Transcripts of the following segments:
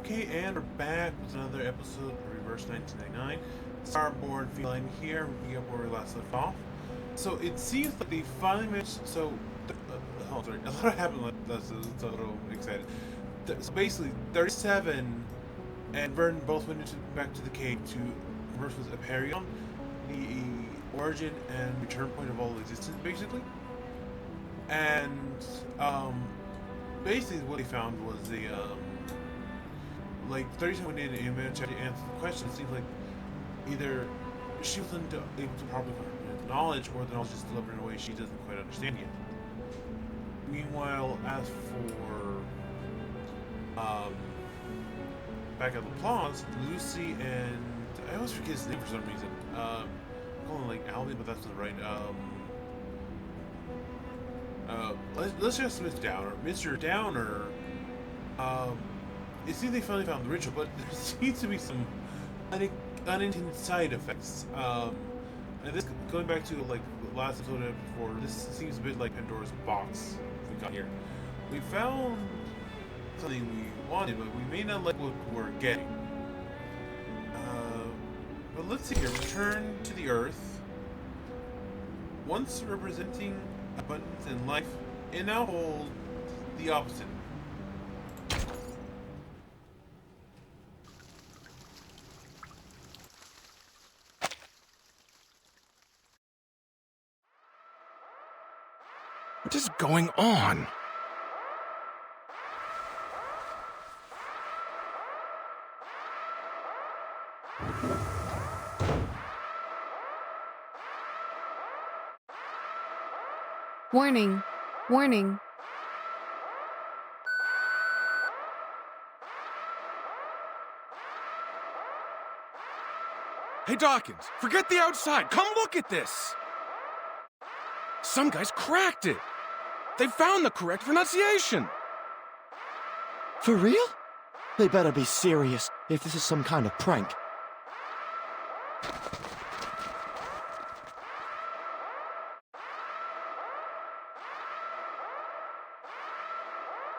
Okay, and we're back with another episode of Reverse 1999. Starboard Feline here, picking up where we last left off. So it seems like they finally managed. So, sorry, a lot happened like this. So a little excited. So basically, 37 and Vertain both went back to the cave to converse with Aperion, the origin and return point of all existence, basically. And basically, what they found was the like 37 went in and managed to answer the question. It seems like either she wasn't able to properly comprehend the knowledge, or the knowledge is delivered in a way she doesn't quite understand yet. Meanwhile, as for back at the Plaza, Lucy and I always forget his name for some reason. I call him like Alvin, but that's not right. Let's just Mr. Downer. It seems they finally found the ritual, but there seems to be some unintended side effects. And this, going back to like the last episode before, this seems a bit like Pandora's box we got here. We found something we wanted, but we may not like what we're getting. But let's see here. Return to the Earth. Once representing abundance in life, it now holds the opposite. What is going on? Warning. Warning. Hey Dawkins, forget the outside. Come look at this. Some guys cracked it. They found the correct pronunciation. For real? They better be serious if this is some kind of prank.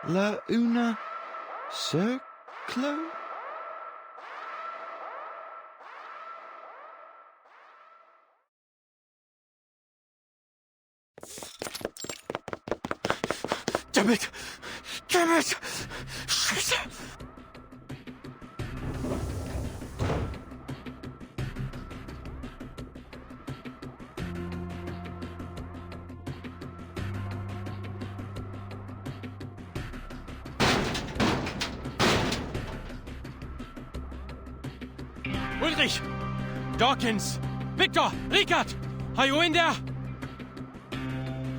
La una circlo? Damn it! Damn it! Shit! Ulrich! Dawkins! Victor! Ricard! Are you in there?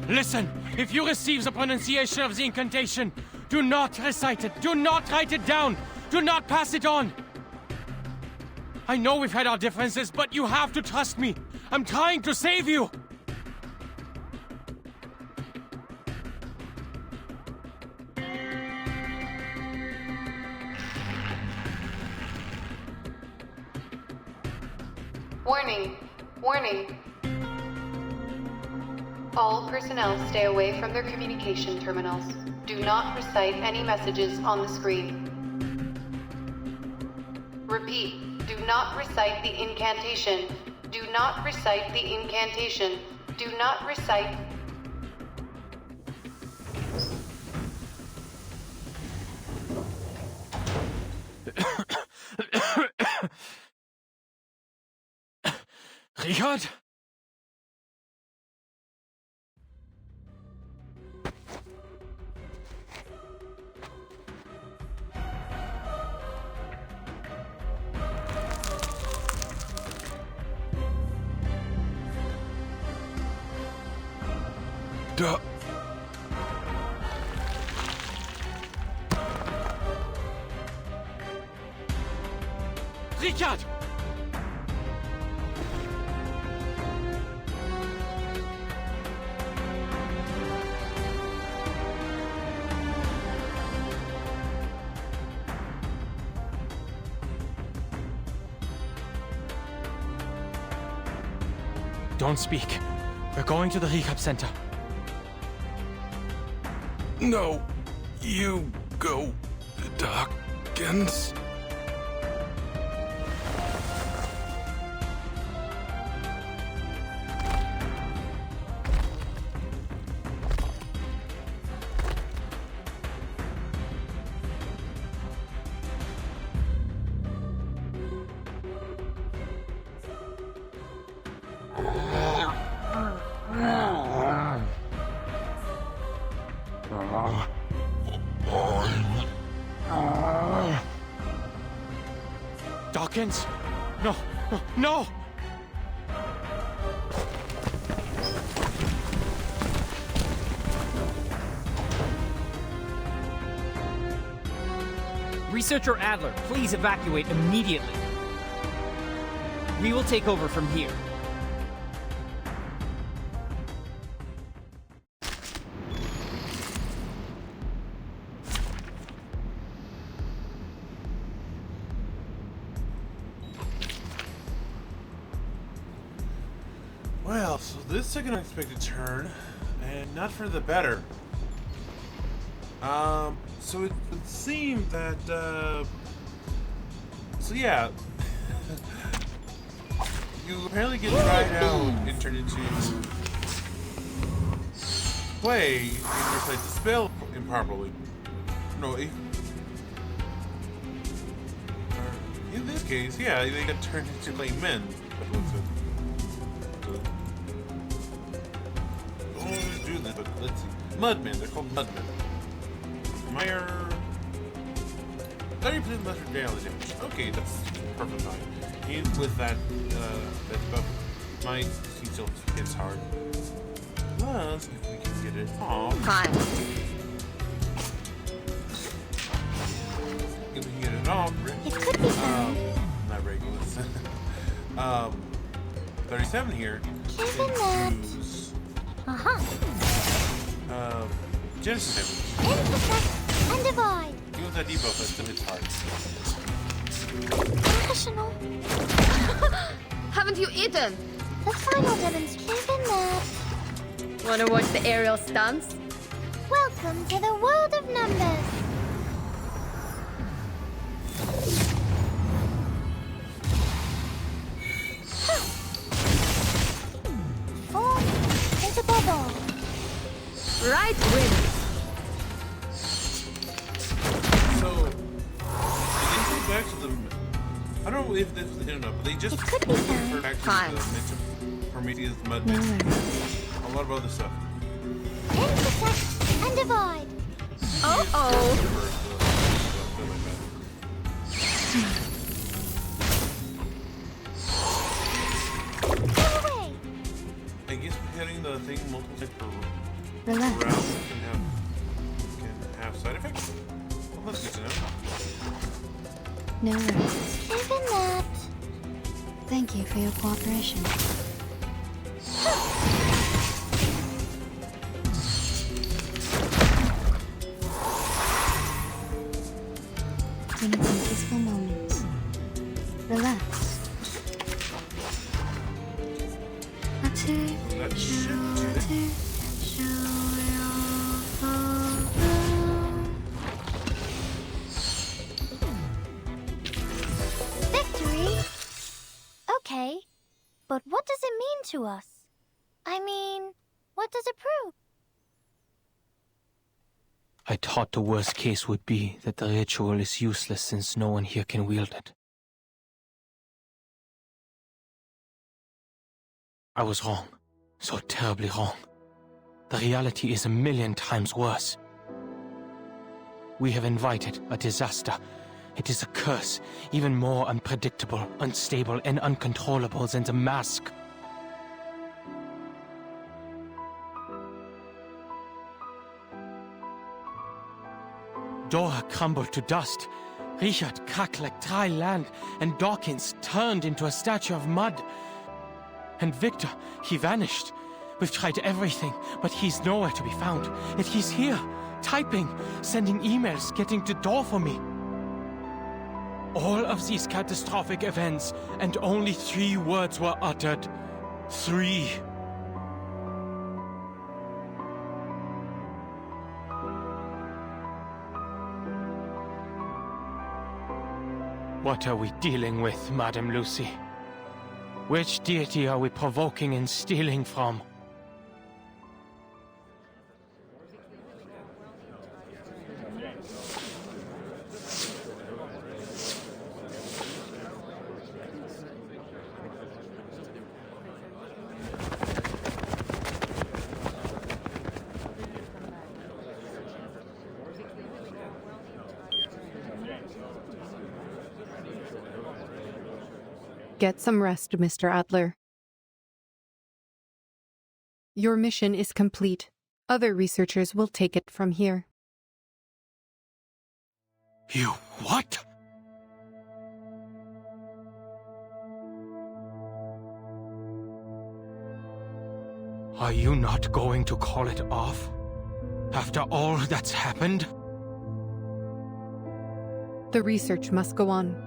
Listen, if you receive the pronunciation of the incantation, do not recite it. Do not write it down. Do not pass it on. I know we've had our differences, but you have to trust me. I'm trying to save you. Warning. Warning. All personnel stay away from their communication terminals. Do not recite any messages on the screen. Repeat, do not recite the incantation. Do not recite the incantation. Do not recite... Richard? Duh. Richard! Don't speak. We're going to the recap center. No, you go, Doc. Dawkins? Dawkins? No, no! Researcher Adler, please evacuate immediately. We will take over from here. Well, so this took an unexpected turn, and not for the better. So it would seem that, so yeah, you apparently get tried out and turned into play, and you recite the spell improperly. No, in this case, yeah, they got turned into playing men. That looks it. Don't always do this, but let's see. Mudmen, they're called Mudmen. Meyer 30% lesser damage. Okay, that's perfect fine. And with that, that buff, my he still hits hard. Plus, if we can get it off. Fine. If we can get it off, It could be fun. not Regulus. 37 here. Given that. Use, Genesis damage. Intersect and divide. Even with that debuff, that still hits hard. Professional. Haven't you eaten? The final demonstration. Given that. Wanna watch the aerial stunts? Welcome to the world of numbers. Form is a bubble. Right win. So, they didn't go back to the. I don't know if this was hidden up, but they just It could be fun. referred back to Fine. the mention Prometheus Mud. No A worries. lot of other stuff. Intersect and divide. Go away. I guess hitting the thing multiple times per Relax. round can have side effects. Well, that's good to know. No worries. Given that. Thank you for your cooperation. We need some peaceful moments. Relax. That should do it. Victory? Okay, but what does it mean to us? I mean, what does it prove? I thought the worst case would be that the ritual is useless since no one here can wield it. I was wrong. So terribly wrong. The reality is a million times worse. We have invited a disaster. It is a curse, even more unpredictable, unstable, and uncontrollable than the mask. Dora crumbled to dust. Richard cracked like dry land, and Dawkins turned into a statue of mud. And Victor, he vanished. We've tried everything, but he's nowhere to be found. Yet he's here, typing, sending emails, getting the door for me. All of these catastrophic events, and only 3 words were uttered. 3. What are we dealing with, Madam Lucy? Which deity are we provoking and stealing from? Get some rest, Mr. Adler. Your mission is complete. Other researchers will take it from here. You what? Are you not going to call it off? After all that's happened? The research must go on.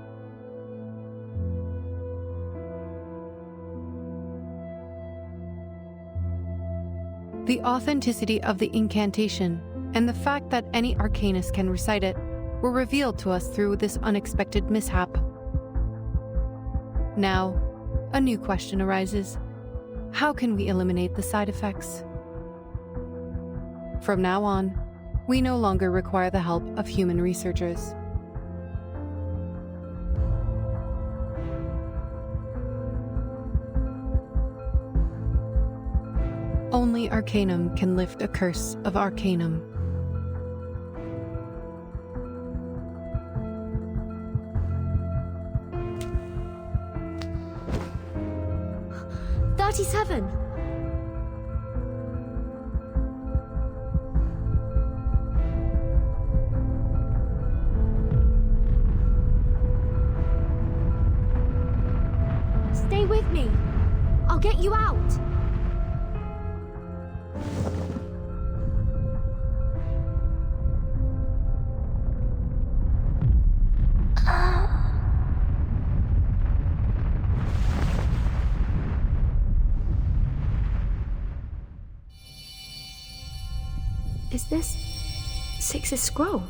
The authenticity of the incantation and the fact that any arcanist can recite it were revealed to us through this unexpected mishap. Now, a new question arises. How can we eliminate the side effects? From now on, we no longer require the help of human researchers. Only Arcanum can lift a curse of Arcanum. "37. Stay with me. I'll get you out. Is this Six's scroll?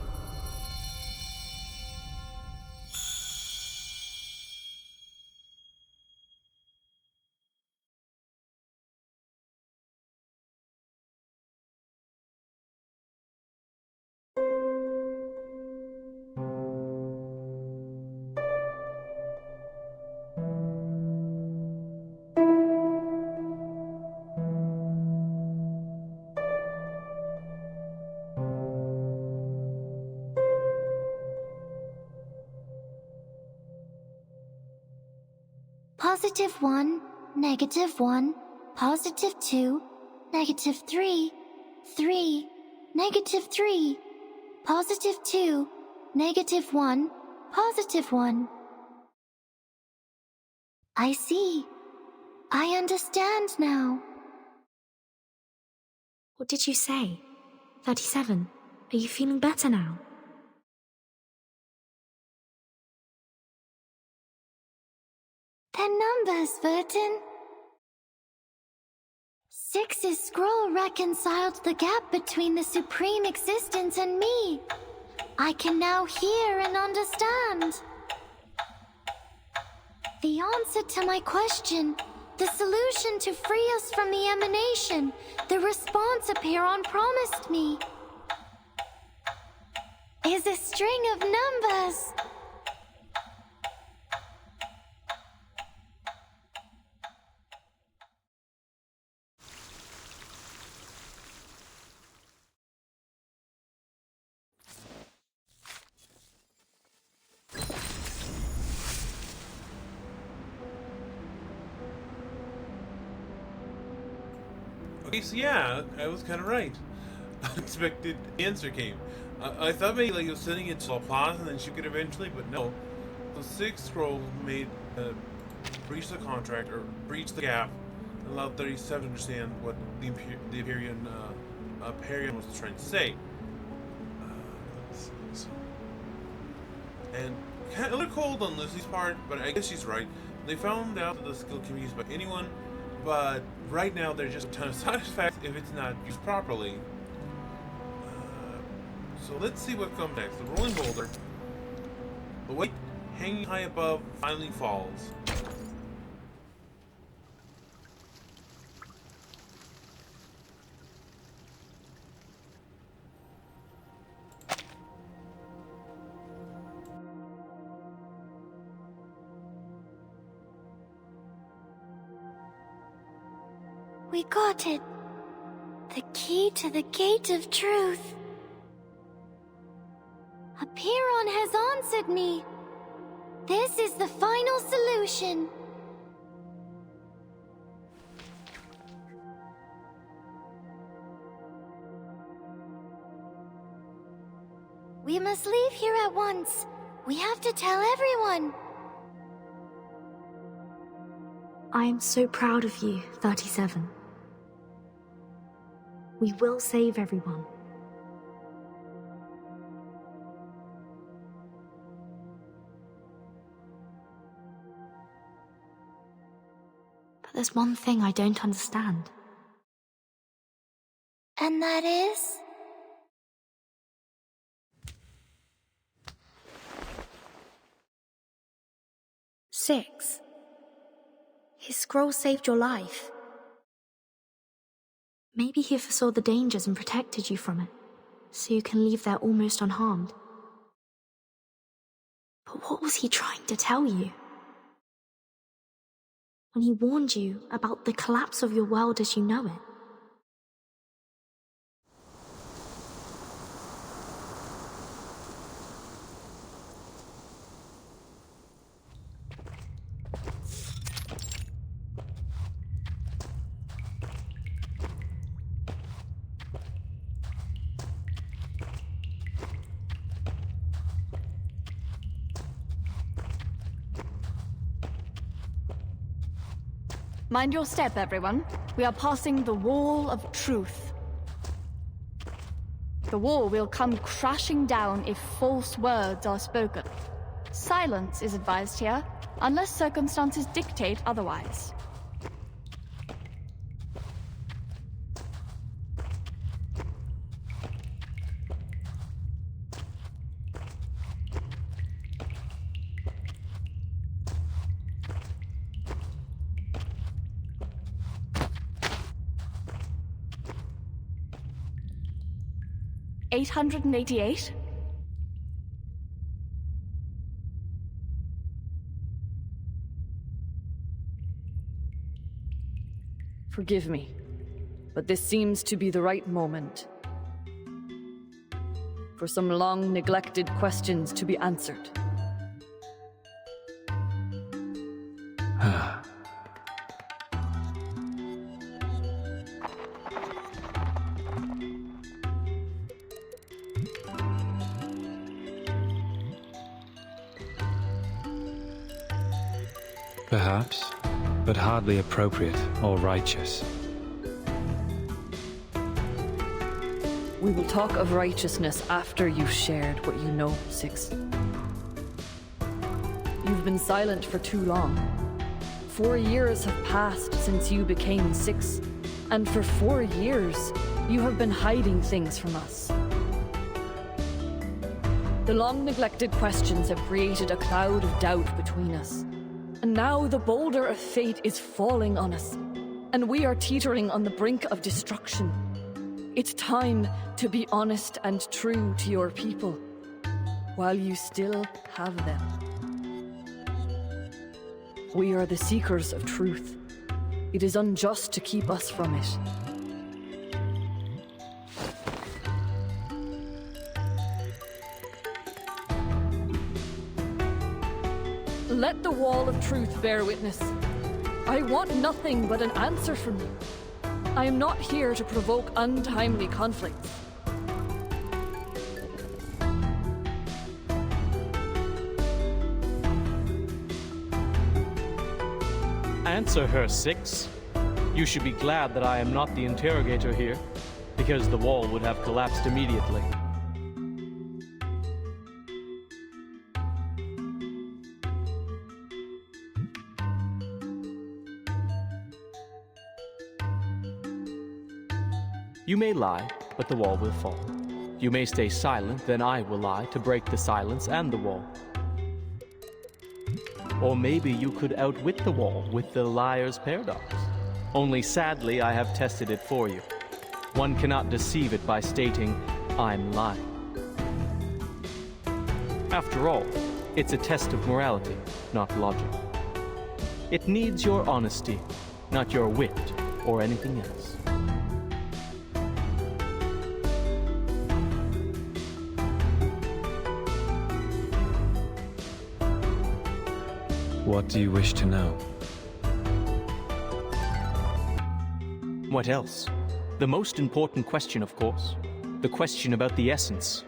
+1, -1, +2, -3, 3, -3, +2, -1, +1. I see. I understand now. What did you say? 37. Are you feeling better now? They're numbers, Vertain. Six's scroll reconciled the gap between the Supreme Existence and me. I can now hear and understand. The answer to my question, the solution to free us from the emanation, the response Apeiron promised me, is a string of numbers. Okay, so yeah, I was kind of right. Unexpected answer came. I thought maybe like it was sending it to Laplace and then she could eventually, but no. The sixth scroll made breach the contract or breach the gap, and allowed 37 to understand what the Apeiron was trying to say. Let's see. And kind of a little cold on Lucy's part, but I guess she's right. They found out that the skill can be used by anyone, but right now there's just a ton of side effects if it's not used properly. So let's see what comes next. The rolling boulder. But wait, hanging high above, finally falls. We got it. The key to the gate of truth. Apiron has answered me. This is the final solution. We must leave here at once. We have to tell everyone. I am so proud of you, 37. We will save everyone. But there's one thing I don't understand. And that is? Six. His scroll saved your life. Maybe he foresaw the dangers and protected you from it, so you can leave there almost unharmed. But what was he trying to tell you? When he warned you about the collapse of your world as you know it? Mind your step, everyone. We are passing the wall of truth. The wall will come crashing down if false words are spoken. Silence is advised here, unless circumstances dictate otherwise. $888? Forgive me, but this seems to be the right moment for some long-neglected questions to be answered. Perhaps, but hardly appropriate or righteous. We will talk of righteousness after you've shared what you know, Six. You've been silent for too long. 4 years have passed since you became Six, and for 4 years, you have been hiding things from us. The long-neglected questions have created a cloud of doubt between us. And now the boulder of fate is falling on us, and we are teetering on the brink of destruction. It's time to be honest and true to your people, while you still have them. We are the seekers of truth. It is unjust to keep us from it. Let the wall of truth bear witness. I want nothing but an answer from you. I am not here to provoke untimely conflicts. Answer her, Six. You should be glad that I am not the interrogator here, because the wall would have collapsed immediately. You may lie, but the wall will fall. You may stay silent, then I will lie to break the silence and the wall. Or maybe you could outwit the wall with the liar's paradox. Only sadly, I have tested it for you. One cannot deceive it by stating, I'm lying. After all, it's a test of morality, not logic. It needs your honesty, not your wit or anything else. What do you wish to know? What else? The most important question, of course. The question about the essence.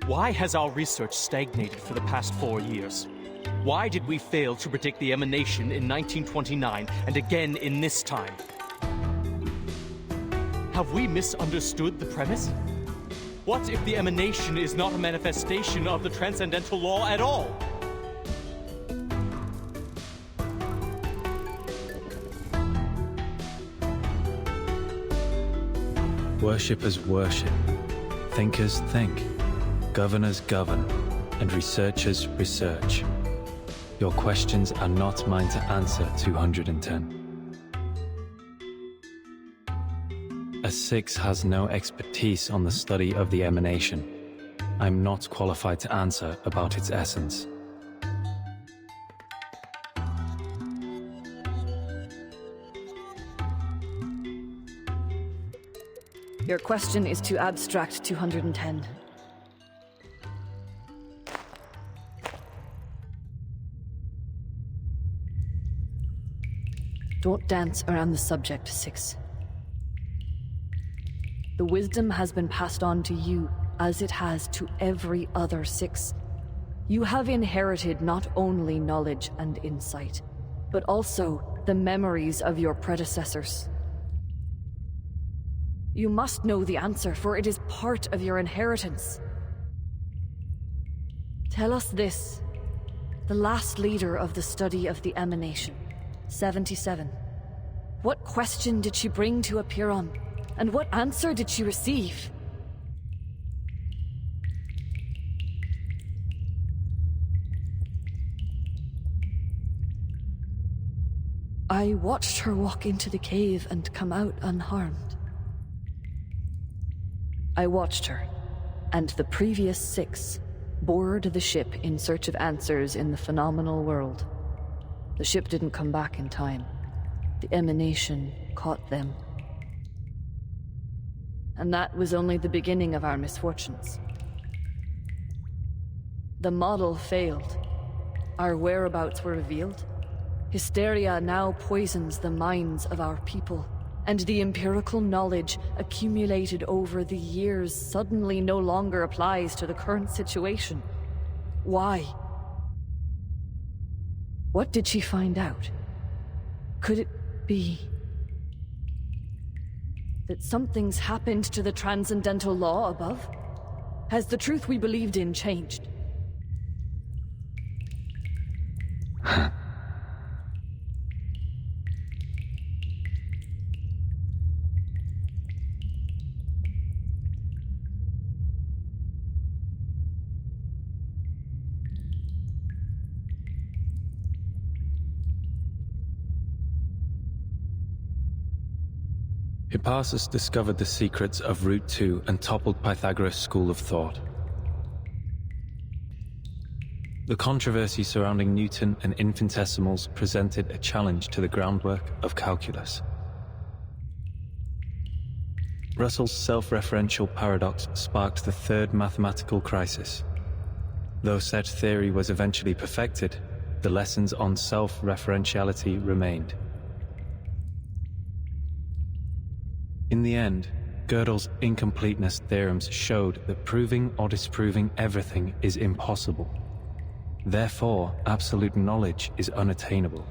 Why has our research stagnated for the past 4 years? Why did we fail to predict the emanation in 1929 and again in this time? Have we misunderstood the premise? What if the emanation is not a manifestation of the transcendental law at all? Worshippers worship, thinkers think, governors govern, and researchers research. Your questions are not mine to answer, 210. A 6 has no expertise on the study of the emanation. I'm not qualified to answer about its essence. Your question is too abstract, 210. Don't dance around the subject, 6. The wisdom has been passed on to you, as it has to every other 6. You have inherited not only knowledge and insight, but also the memories of your predecessors. You must know the answer, for it is part of your inheritance. Tell us this, the last leader of the study of the emanation, 77. What question did she bring to appear on? And what answer did she receive? I watched her walk into the cave and come out unharmed. I watched her, and the previous 6 boarded the ship in search of answers in the phenomenal world. The ship didn't come back in time. The emanation caught them. And that was only the beginning of our misfortunes. The model failed. Our whereabouts were revealed. Hysteria now poisons the minds of our people, and the empirical knowledge accumulated over the years suddenly no longer applies to the current situation. Why? What did she find out? Could it be that something's happened to the transcendental law above? Has the truth we believed in changed? Hipparchus discovered the secrets of Root 2 and toppled Pythagoras' school of thought. The controversy surrounding Newton and infinitesimals presented a challenge to the groundwork of calculus. Russell's self-referential paradox sparked the third mathematical crisis. Though said theory was eventually perfected, the lessons on self-referentiality remained. In the end, Gödel's incompleteness theorems showed that proving or disproving everything is impossible. Therefore, absolute knowledge is unattainable.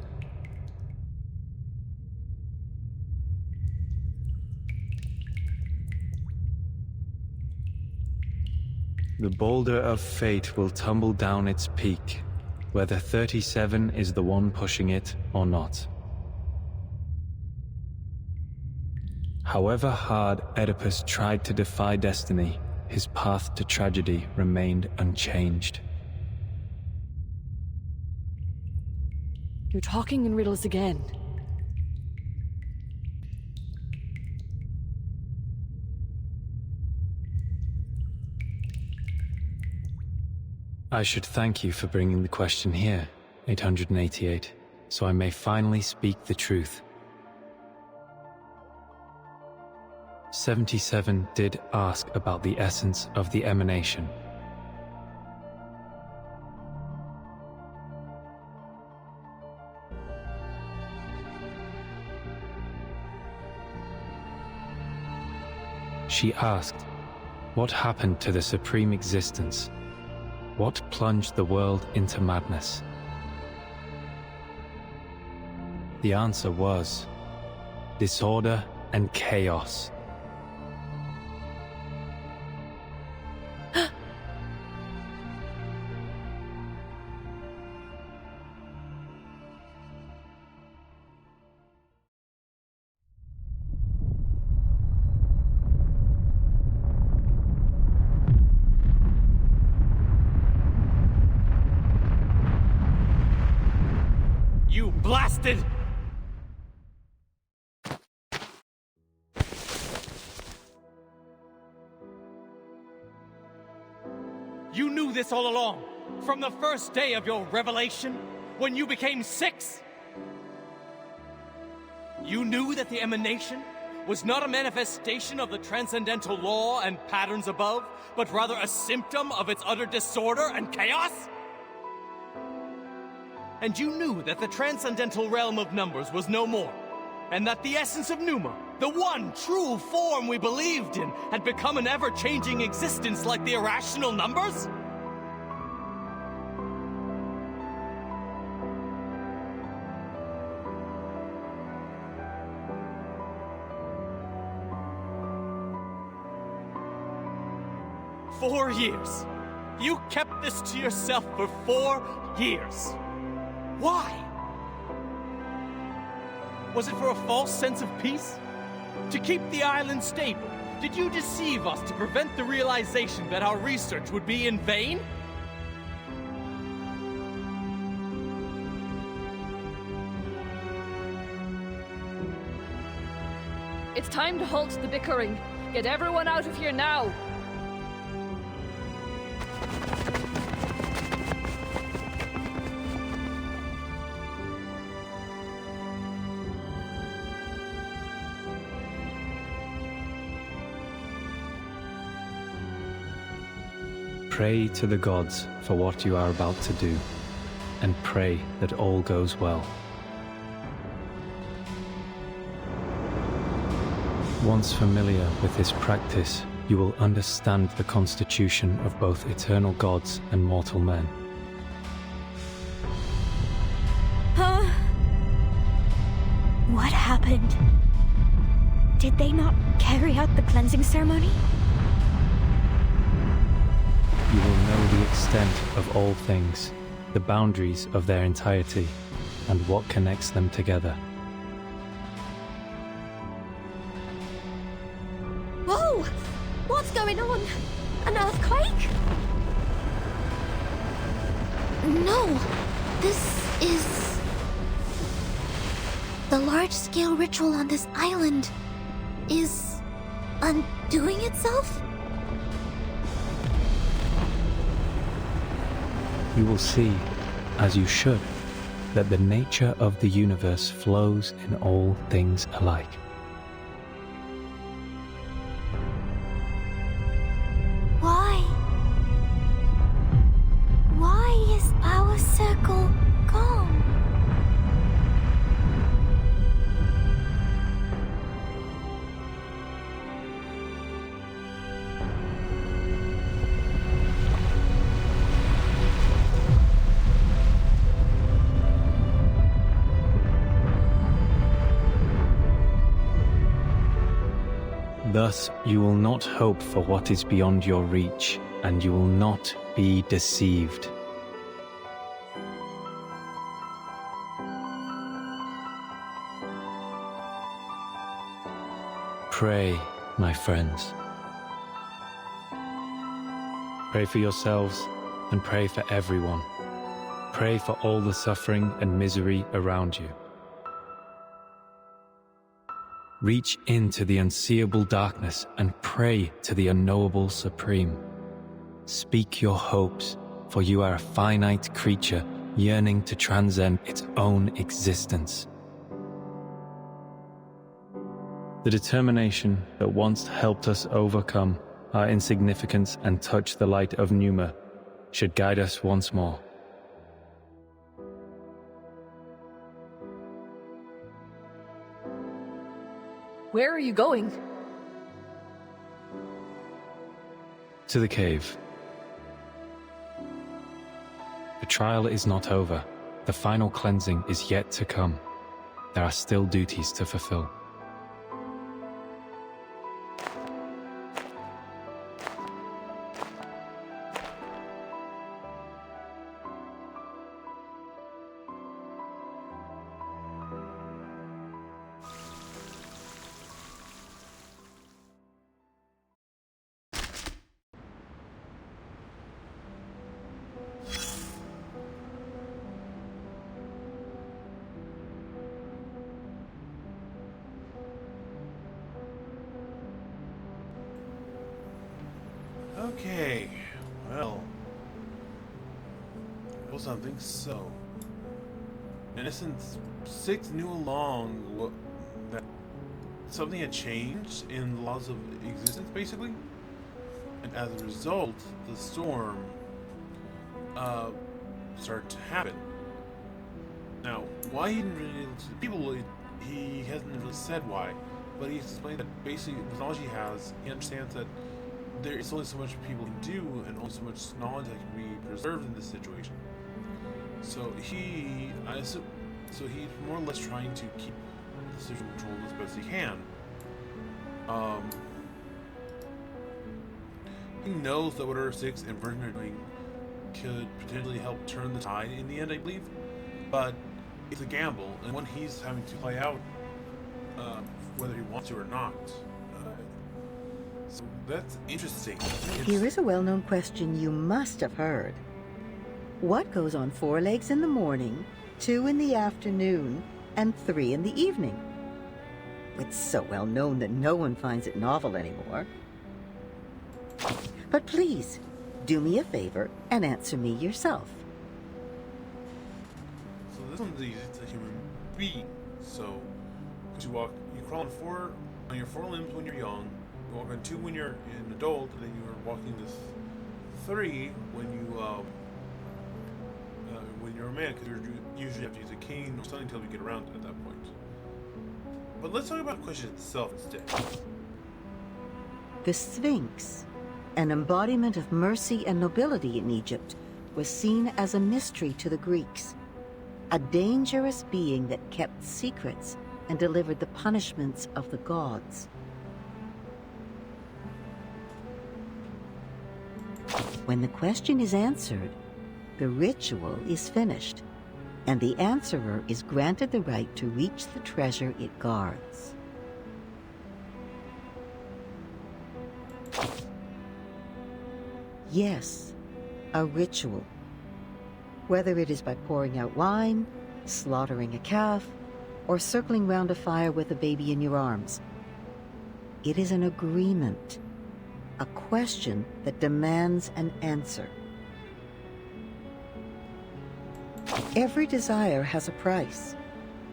The boulder of fate will tumble down its peak, whether 37 is the one pushing it or not. However hard Oedipus tried to defy destiny, his path to tragedy remained unchanged. You're talking in riddles again. I should thank you for bringing the question here, 888, so I may finally speak the truth. 77 did ask about the essence of the emanation. She asked, what happened to the supreme existence? What plunged the world into madness? The answer was disorder and chaos. You blasted! You knew this all along, from the first day of your revelation, when you became 6? You knew that the emanation was not a manifestation of the transcendental law and patterns above, but rather a symptom of its utter disorder and chaos? And you knew that the transcendental realm of numbers was no more, and that the essence of Pneuma, the one true form we believed in, had become an ever-changing existence like the irrational numbers? "4 years. You kept this to yourself for 4 years. Why? Was it for a false sense of peace? To keep the island stable? Did you deceive us to prevent the realization that our research would be in vain?" It's time to halt the bickering. Get everyone out of here now. Pray to the gods for what you are about to do, and pray that all goes well. Once familiar with this practice, you will understand the constitution of both eternal gods and mortal men. Huh? What happened? Did they not carry out the cleansing ceremony? You will know the extent of all things, the boundaries of their entirety, and what connects them together. Whoa! What's going on? An earthquake? No, this is... The large-scale ritual on this island is undoing itself? You will see, as you should, that the nature of the universe flows in all things alike. Why? Why is our circle gone? Thus, you will not hope for what is beyond your reach, and you will not be deceived. Pray, my friends. Pray for yourselves and pray for everyone. Pray for all the suffering and misery around you. Reach into the unseeable darkness and pray to the unknowable Supreme. Speak your hopes, for you are a finite creature yearning to transcend its own existence. The determination that once helped us overcome our insignificance and touch the light of Enigma should guide us once more. Where are you going? To the cave. The trial is not over. The final cleansing is yet to come. There are still duties to fulfill. Okay, well, something. So, in essence, 6 knew along that something had changed in the laws of existence, basically, and as a result, the storm started to happen. Now, why he didn't really he hasn't really said why, but he explained that basically, with knowledge he has, he understands that there is only so much people can do, and only so much knowledge that can be preserved in this situation. So he's more or less trying to keep the situation controlled as best he can. He knows that what Order 6 and Vertain are doing could potentially help turn the tide in the end, I believe, but it's a gamble, and one he's having to play out, whether he wants to or not. So that's interesting. Here is a well-known question you must have heard. What goes on 4 legs in the morning, 2 in the afternoon, and 3 in the evening? It's so well known that no one finds it novel anymore. But please, do me a favor and answer me yourself. So this one's easy. It's a human being. So you crawl on your 4 limbs when you're young. You walk on 2 when you're an adult, and then you are walking this 3 when you're a man, because you usually have to use a cane or something until you get around at that point. But let's talk about the question itself instead. The Sphinx, an embodiment of mercy and nobility in Egypt, was seen as a mystery to the Greeks, a dangerous being that kept secrets and delivered the punishments of the gods. When the question is answered, the ritual is finished, and the answerer is granted the right to reach the treasure it guards. Yes, a ritual. Whether it is by pouring out wine, slaughtering a calf, or circling round a fire with a baby in your arms. It is an agreement, a question that demands an answer. Every desire has a price,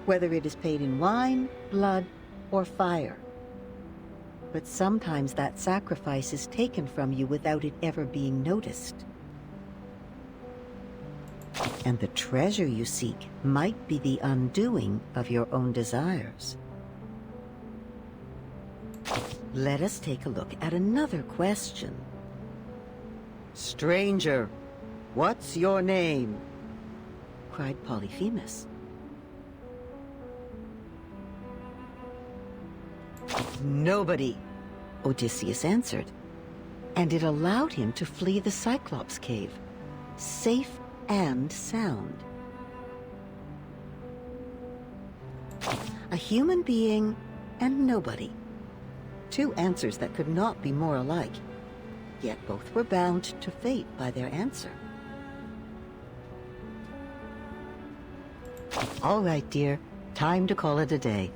whether it is paid in wine, blood, or fire. But sometimes that sacrifice is taken from you without it ever being noticed. And the treasure you seek might be the undoing of your own desires. Let us take a look at another question. Stranger, what's your name? Cried Polyphemus. Nobody, Odysseus answered, and it allowed him to flee the Cyclops cave, safe and sound. A human being and nobody. Two answers that could not be more alike. Yet both were bound to fate by their answer. All right, dear. Time to call it a day.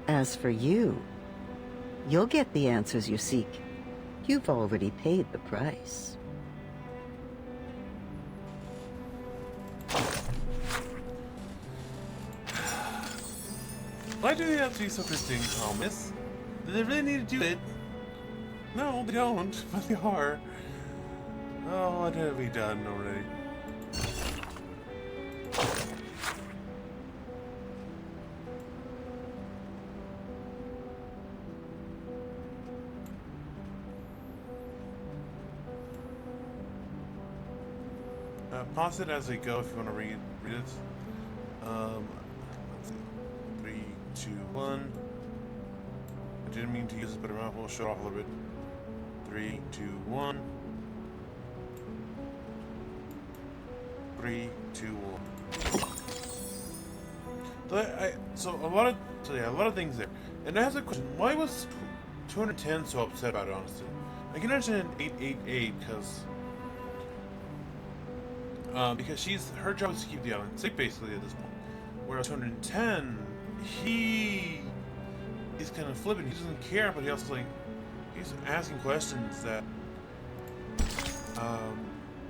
As for you, you'll get the answers you seek. You've already paid the price. Why do they have to do such a thing, Thomas? Do they really need to do it? No, they don't, but they are. Oh, what have we done already? Pause it as we go if you want to read it. Let's see. 3, 2, 1. I didn't mean to use it, but we'll show it off a little bit. 3, 2, 1. 3, 2, 1. So a lot of things there. And I have a question. Why was 210 so upset about it, honestly? I can understand 888 because her job is to keep the island safe, basically, at this point. Whereas 210, he's kind of flippant. He doesn't care, but he also he's asking questions that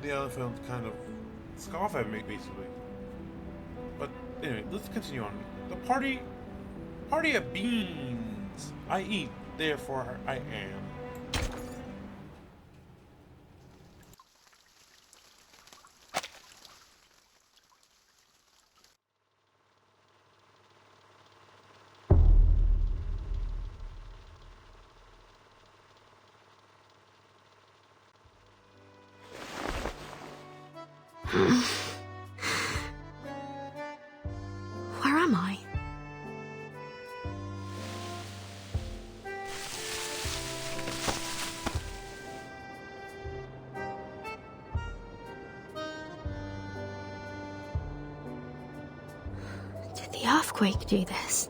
the elephant kind of scoff at me, basically. But anyway, let's continue on. The party of beans. I eat, therefore I am. Where am I? Did the earthquake do this?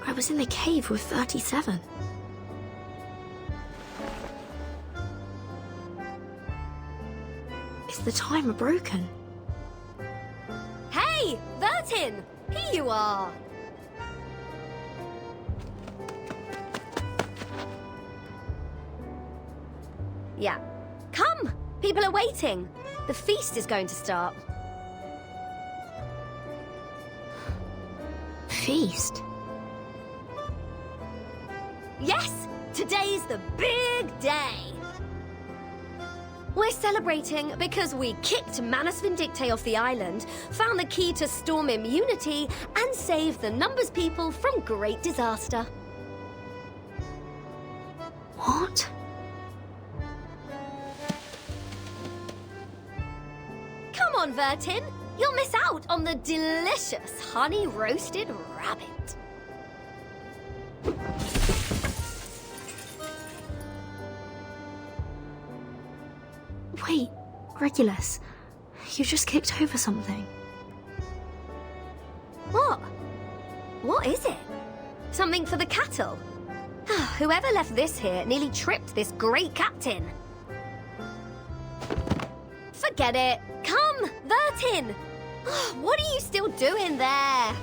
I was in the cave with 37. Is the timer broken? Hey, Vertain! Here you are! Yeah. Come! People are waiting. The feast is going to start. Feast? Yes! Today's the big day! We're celebrating because we kicked Manus Vindicte off the island, found the key to storm immunity, and saved the Numbers people from great disaster. What? Come on, Vertain! You'll miss out on the delicious honey-roasted rabbit. Wait, Regulus, you just kicked over something. What? What is it? Something for the cattle? Whoever left this here nearly tripped this great captain. Forget it. Come, Vertain! What are you still doing there?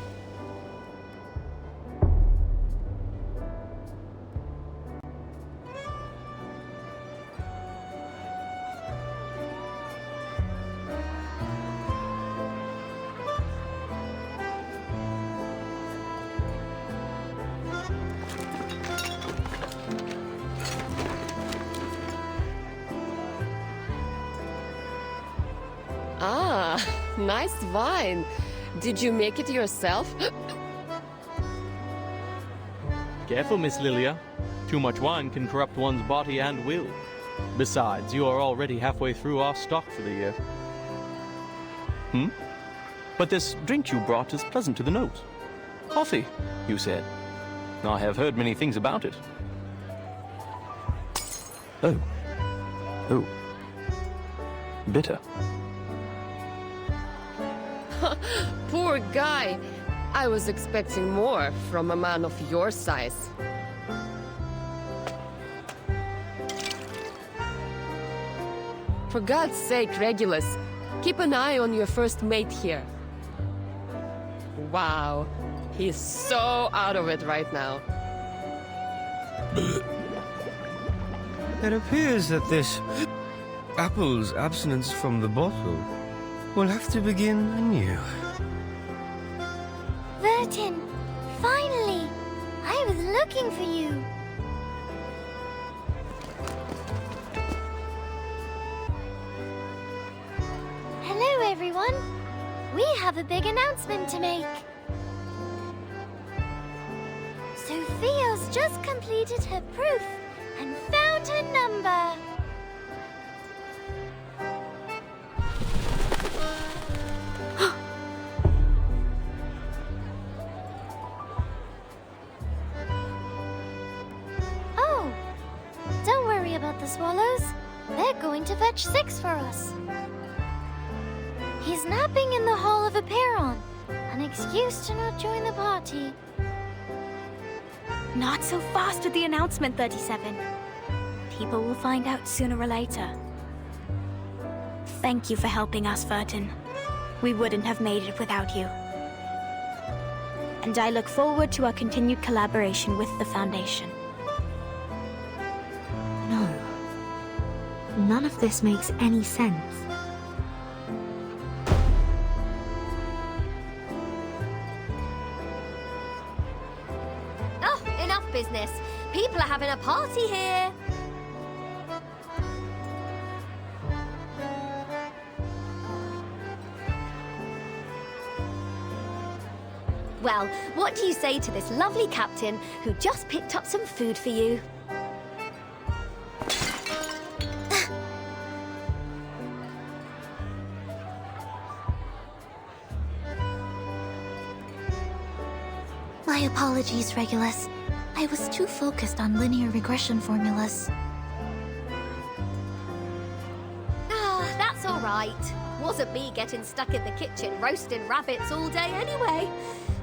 Ah, nice wine. Did you make it yourself? Careful, Miss Lilia. Too much wine can corrupt one's body and will. Besides, you are already halfway through our stock for the year. But this drink you brought is pleasant to the nose. Coffee, you said. I have heard many things about it. Oh. Bitter. Poor guy. I was expecting more from a man of your size. For God's sake, Regulus, keep an eye on your first mate here. Wow, he's so out of it right now. It appears that this apple's abstinence from the bottle will have to begin anew. Vertain, finally! I was looking for you. Hello, everyone. We have a big announcement to make. Sophia's just completed her proof and found her number. Oh, don't worry about the swallows. They're going to fetch 6 for us. He's napping in the Hall of Aperon, an excuse to not join the party. Not so fast with the announcement, 37. People will find out sooner or later. Thank you for helping us, Vertain. We wouldn't have made it without you. And I look forward to our continued collaboration with the Foundation. No. None of this makes any sense. Oh, enough business. People are having a party here. Well, what do you say to this lovely captain who just picked up some food for you? My apologies, Regulus. I was too focused on linear regression formulas. Ah, that's all right. Wasn't me getting stuck in the kitchen roasting rabbits all day anyway.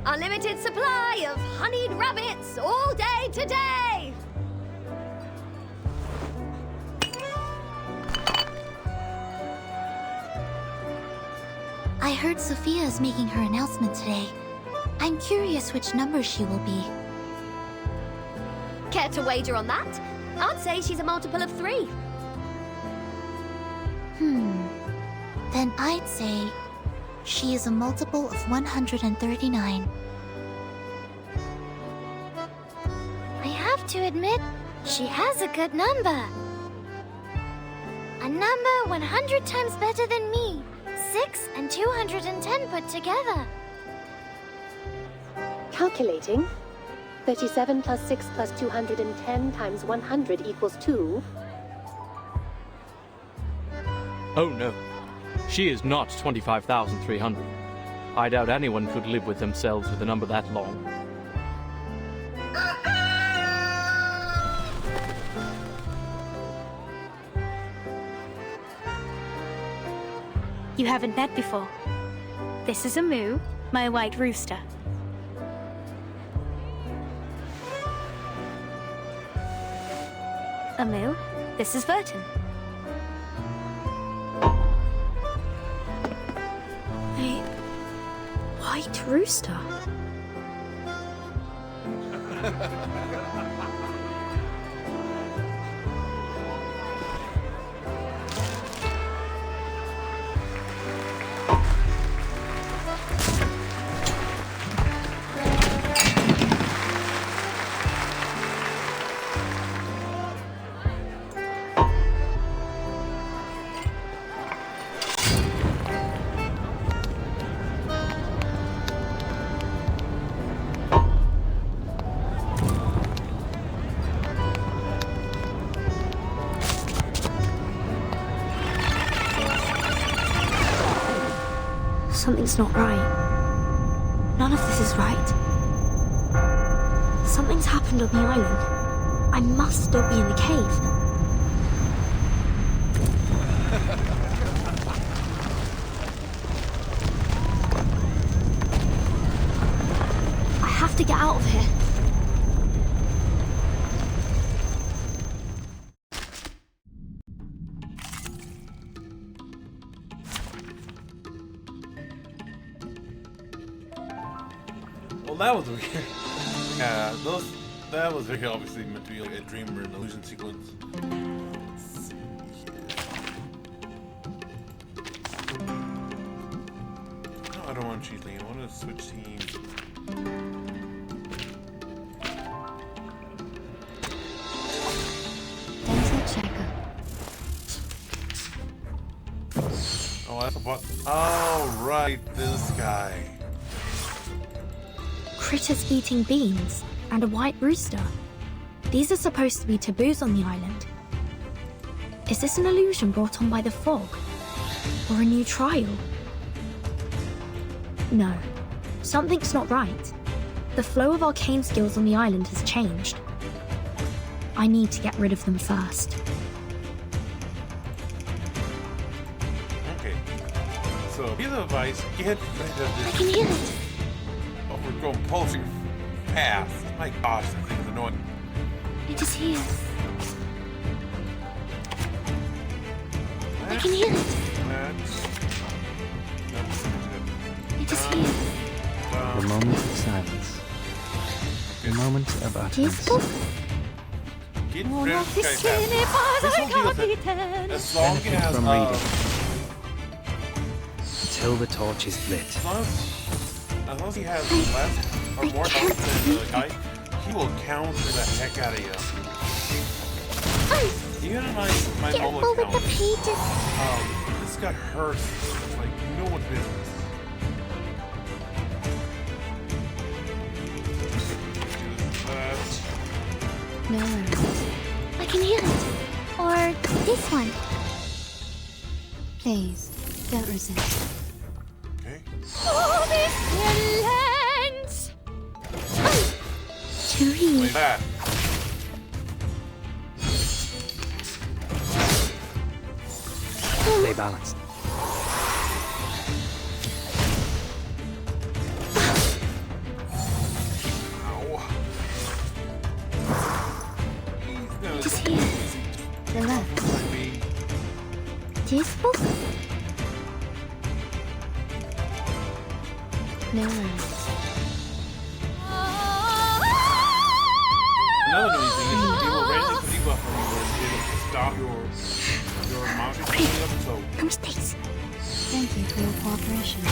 Unlimited supply of honeyed rabbits all day today! I heard Sophia is making her announcement today. I'm curious which number she will be. Care to wager on that? I'd say she's a multiple of 3. Then I'd say she is a multiple of 139. I have to admit, she has a good number. A number 100 times better than me. 6 and 210 put together. Calculating. 37 plus 6 plus 210 times 100 equals 2. Oh no. She is not 25,300. I doubt anyone could live with themselves with a number that long. You haven't met before. This is a moo, my white rooster. A moo, this is Vertain. A white rooster? Something's not right. None of this is right. Something's happened on the island. I must still be in the cave. I have to get out of here. Well, that was weird. Yeah, that was very obviously meant to be like a dream or an illusion sequence. Let's see here. No, I don't want to cheat lane. I want to switch teams. Oh, that's a bot. Oh, right, this guy. Critters eating beans and a white rooster. These are supposed to be taboos on the island. Is this an illusion brought on by the fog? Or a new trial? No, something's not right. The flow of arcane skills on the island has changed. I need to get rid of them first. Okay. So, here's the advice. Get rid of this. I can hear it. Oh, we're going pulsing fast. My gosh, that thing is annoying. It is here. I can hear it. It is here. The moment of silence. The moment of utterance. Get rid of this guy fast. This will deal with it. As long as from reading. Until the torch is lit. As long as he has less or more health than the guy, he will counter the heck out of you. Even in my mobile account, this guy hurts like no one's business. No. I can hear it. Or this one. Please, don't resist. Okay. Oh, this lens! To read. Like that. Stay balanced. It is here. The left. This book? No worries. Another annoying thing is you will randomly put debuff on you where it'll stop your monster coming up, so... No mistakes. Thank you for your cooperation.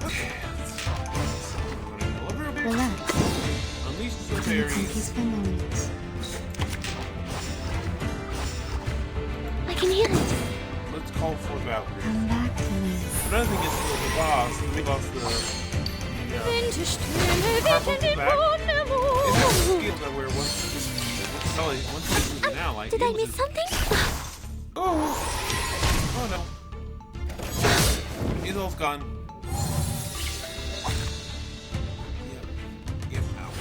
Okay. Relax. Unleash the Some fairies. peaceful moments. I can hear it. Let's call for Valkyrie. Come back to me. Another thing is the boss, the big boss, the Vintage Harpoon's back. It has a skill that where once it's an ally, Did I miss something? Oh no. Isol's gone. Yep, ow.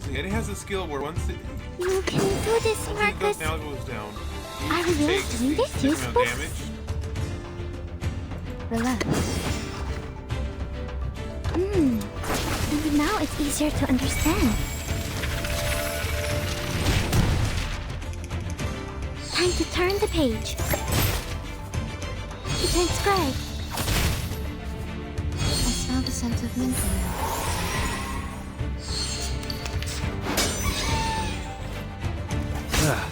So yeah, it has a skill where once it... You can do this, Once it Marcus. goes down, it goes down. I will doing this certain amount useful. of damage. Relax. And now it's easier to understand. Time to turn the page. It turns gray. I smell the scent of mint in now.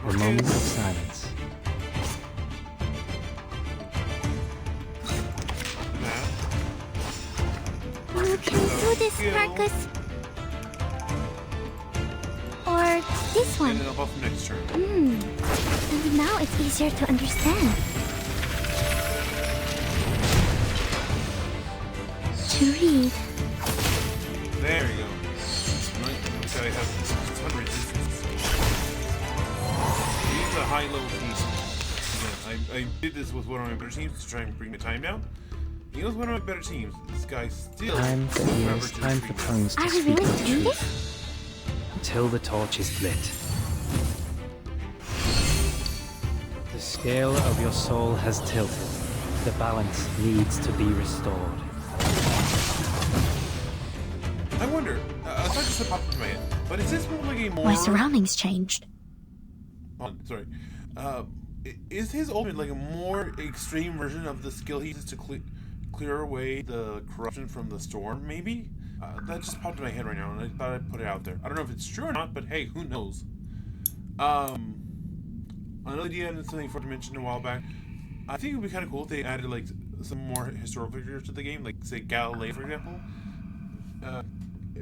The moment of silence. You can do this, Marcus. Or this one. And then I'll buff next turn. And now it's easier to understand. To read. There you go. This guy has 100 resistance. He's a high level team. Again, I did this with one of my better teams to try and bring the time down. He was one of my better teams. This guy still... Time for ears, time for tongues to speak the truth. Until the torch is lit. The scale of your soul has tilted. The balance needs to be restored. I wonder, I thought this popped into my head, but is this more like a more... My surroundings changed. Oh, sorry. Is his ultimate like a more extreme version of the skill he uses to clear away the corruption from the storm, maybe? That just popped in my head right now, and I thought I'd put it out there. I don't know if it's true or not, but hey, who knows? Another idea, and something I mentioned a while back, I think it would be kind of cool if they added like some more historical figures to the game, like say Galileo, for example,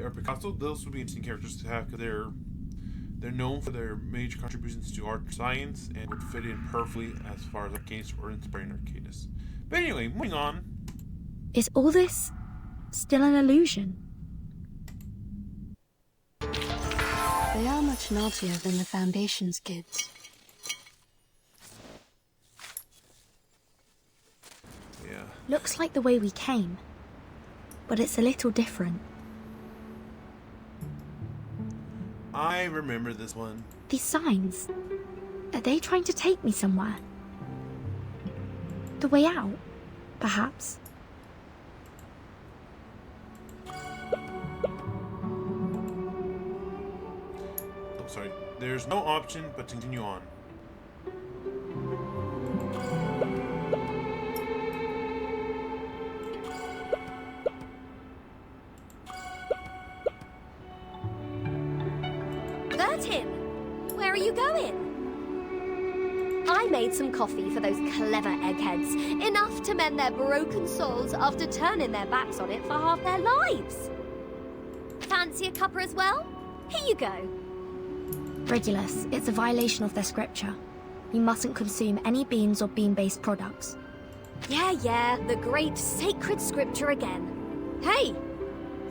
or Picasso. Those would be interesting characters to have because they're known for their major contributions to art and science and would fit in perfectly as far as arcadists or inspiring arcadists. But anyway, moving on. Is all this still an illusion? They are much naughtier than the Foundation's kids. Yeah. Looks like the way we came, but it's a little different. I remember this one. These signs, are they trying to take me somewhere? The way out, perhaps? Oh, sorry. There's no option but to continue on. Vertain, where are you going? I made some coffee for those clever eggheads, enough to mend their broken souls after turning their backs on it for half their lives. Fancy a cuppa as well? Here you go. Regulus, it's a violation of their scripture. We mustn't consume any beans or bean-based products. Yeah, the great sacred scripture again. Hey,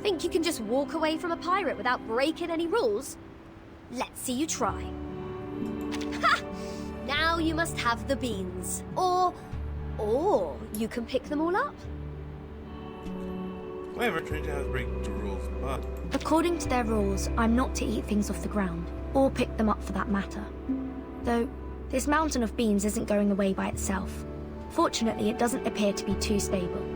think you can just walk away from a pirate without breaking any rules? Let's see you try. Ha! Now you must have the beans. Or you can pick them all up. Whatever, Trinity has break the rules, but... According to their rules, I'm not to eat things off the ground, or pick them up for that matter. Though, this mountain of beans isn't going away by itself. Fortunately, it doesn't appear to be too stable.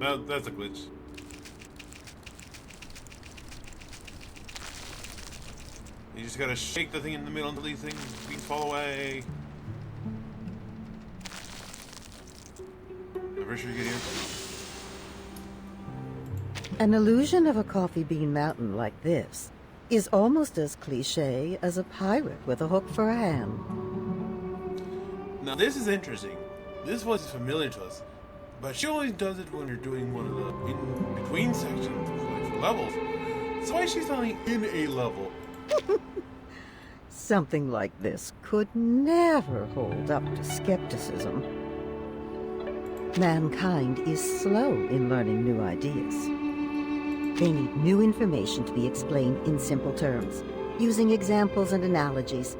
Well, that's a glitch. You just gotta shake the thing in the middle until these beans fall away. I'm pretty sure you get here. An illusion of a coffee bean mountain like this is almost as cliché as a pirate with a hook for a hand. Now this is interesting. This was familiar to us, but she always does it when you're doing one of the in-between sections, like levels. So why is she suddenly in a level? Something like this could never hold up to skepticism. Mankind is slow in learning new ideas. They need new information to be explained in simple terms, using examples and analogies,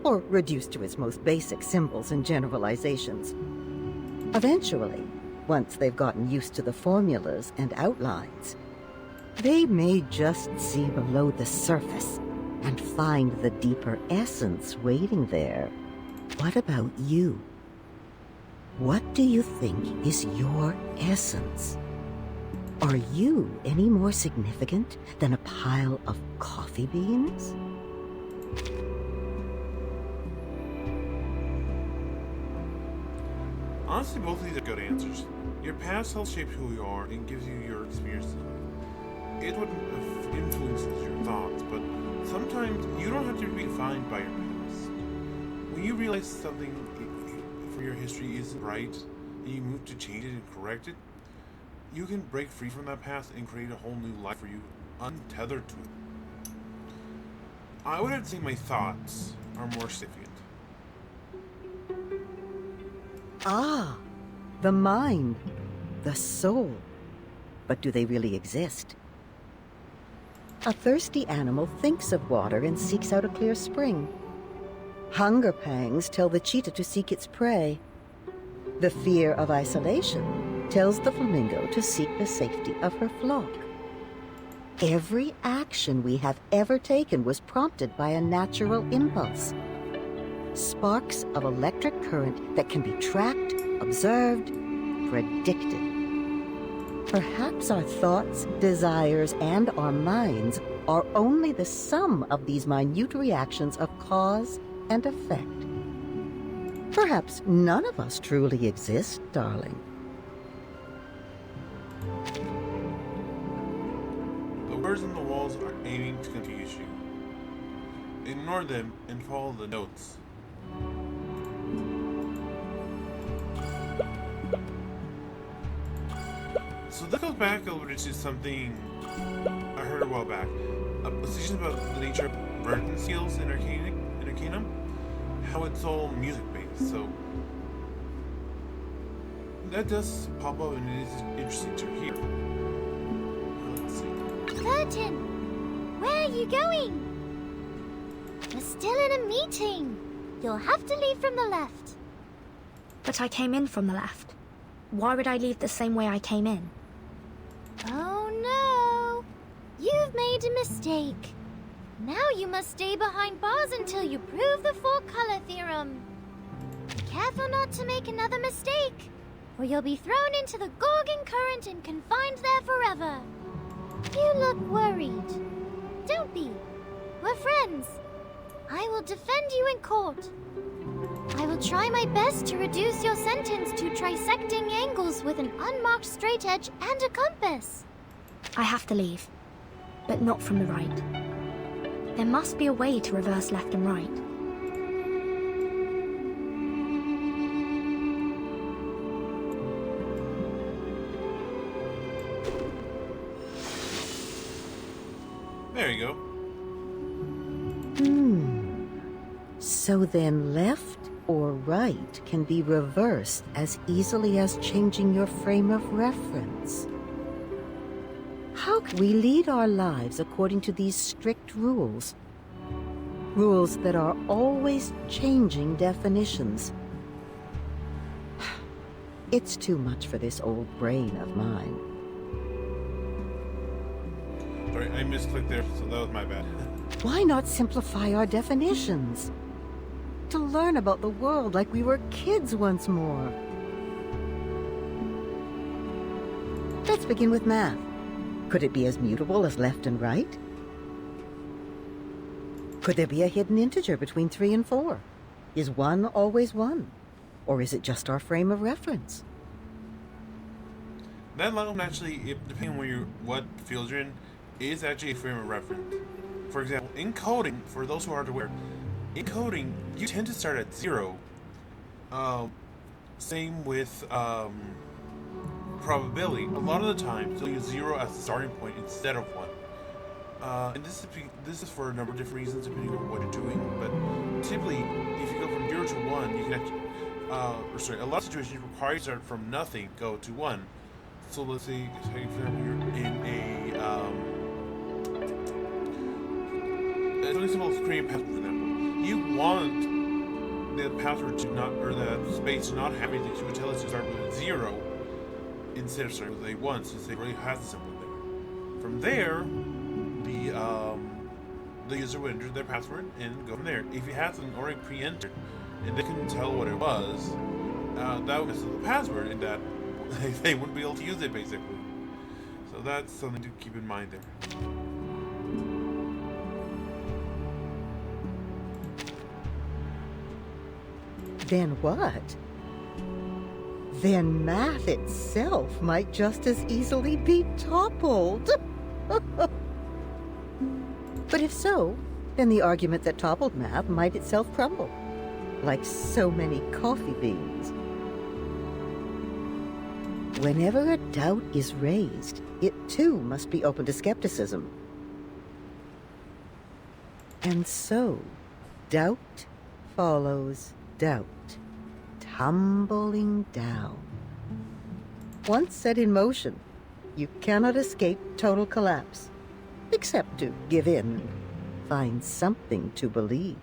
or reduced to its most basic symbols and generalizations. Eventually, once they've gotten used to the formulas and outlines, they may just see below the surface and find the deeper essence waiting there. What about you? What do you think is your essence? Are you any more significant than a pile of coffee beans? Honestly, both of these are good answers. Your past helps shape who you are and gives you your experiences. It would influence your thoughts, but sometimes you don't have to be defined by your past. When you realize something for your history isn't right, and you move to change it and correct it, you can break free from that past and create a whole new life for you, untethered to it. I would have to say my thoughts are more significant. Ah, the mind, the soul. But do they really exist? A thirsty animal thinks of water and seeks out a clear spring. Hunger pangs tell the cheetah to seek its prey. The fear of isolation tells the flamingo to seek the safety of her flock. Every action we have ever taken was prompted by a natural impulse. Sparks of electric current that can be tracked, observed, predicted. Perhaps our thoughts, desires, and our minds are only the sum of these minute reactions of cause and effect. Perhaps none of us truly exist, darling. The words on the walls are aiming to confuse you. Ignore them and follow the notes. So this goes back a little bit to something I heard a while back. A suggestion about the nature of Vertain seals in Arcanum, how it's all music-based, so that does pop up and it is interesting to hear. Let's see. Vertain! Where are you going? We're still in a meeting. You'll have to leave from the left. But I came in from the left. Why would I leave the same way I came in? Oh no! You've made a mistake. Now you must stay behind bars until you prove the four-color theorem. Be careful not to make another mistake, or you'll be thrown into the Gorgon current and confined there forever. You look worried. Don't be. We're friends. I will defend you in court. I will try my best to reduce your sentence to trisecting angles with an unmarked straight edge and a compass. I have to leave, but not from the right. There must be a way to reverse left and right. There you go. So then left or right can be reversed as easily as changing your frame of reference. How can we lead our lives according to these strict rules? Rules that are always changing definitions. It's too much for this old brain of mine. Sorry, I misclicked there, so that was my bad. Why not simplify our definitions? To learn about the world like we were kids once more. Let's begin with math. Could it be as mutable as left and right? Could there be a hidden integer between 3 and 4? Is 1 always 1? Or is it just our frame of reference? That level actually, depending on what field you're in, is actually a frame of reference. For example, in coding, for those who aren't aware, in coding, you tend to start at 0. Same with probability. A lot of the time, you'll use 0 as the starting point instead of 1. And this is for a number of different reasons, depending on what you're doing. But typically, if you go from 0 to 1, you can actually, a lot of situations require you to start from nothing, go to 1. So let's say, for example, you're in it's only simple as creating a password, for example. You want the password to not, or the space to not have anything, so you would tell us to start with 0 instead of starting with a 1, since it really has a symbol there. From there, the user would enter their password and go from there. If you had something already pre-entered and they couldn't tell what it was, that would mess up the password, and that they wouldn't be able to use it, basically. So that's something to keep in mind there. Then what? Then math itself might just as easily be toppled. But if so, then the argument that toppled math might itself crumble, like so many coffee beans. Whenever a doubt is raised, it too must be open to skepticism. And so, doubt follows doubt, tumbling down. Once set in motion, you cannot escape total collapse, except to give in and find something to believe.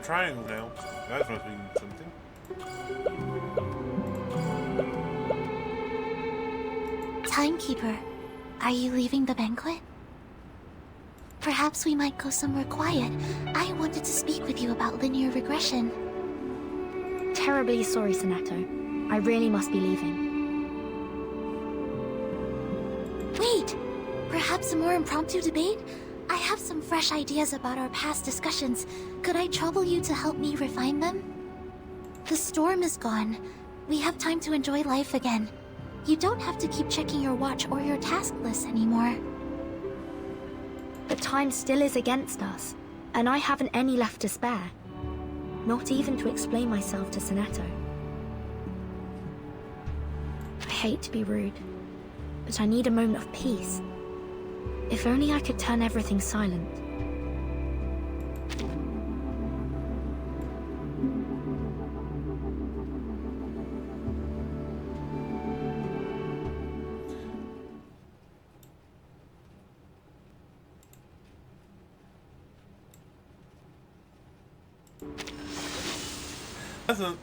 a triangle now. That must mean something. Timekeeper, are you leaving the banquet? Perhaps we might go somewhere quiet. I wanted to speak with you about linear regression. Terribly sorry, Sonato. I really must be leaving. Wait! Perhaps a more impromptu debate? I have some fresh ideas about our past discussions. Could I trouble you to help me refine them? The storm is gone. We have time to enjoy life again. You don't have to keep checking your watch or your task list anymore. The time still is against us, and I haven't any left to spare. Not even to explain myself to Sonato. I hate to be rude, but I need a moment of peace. If only I could turn everything silent.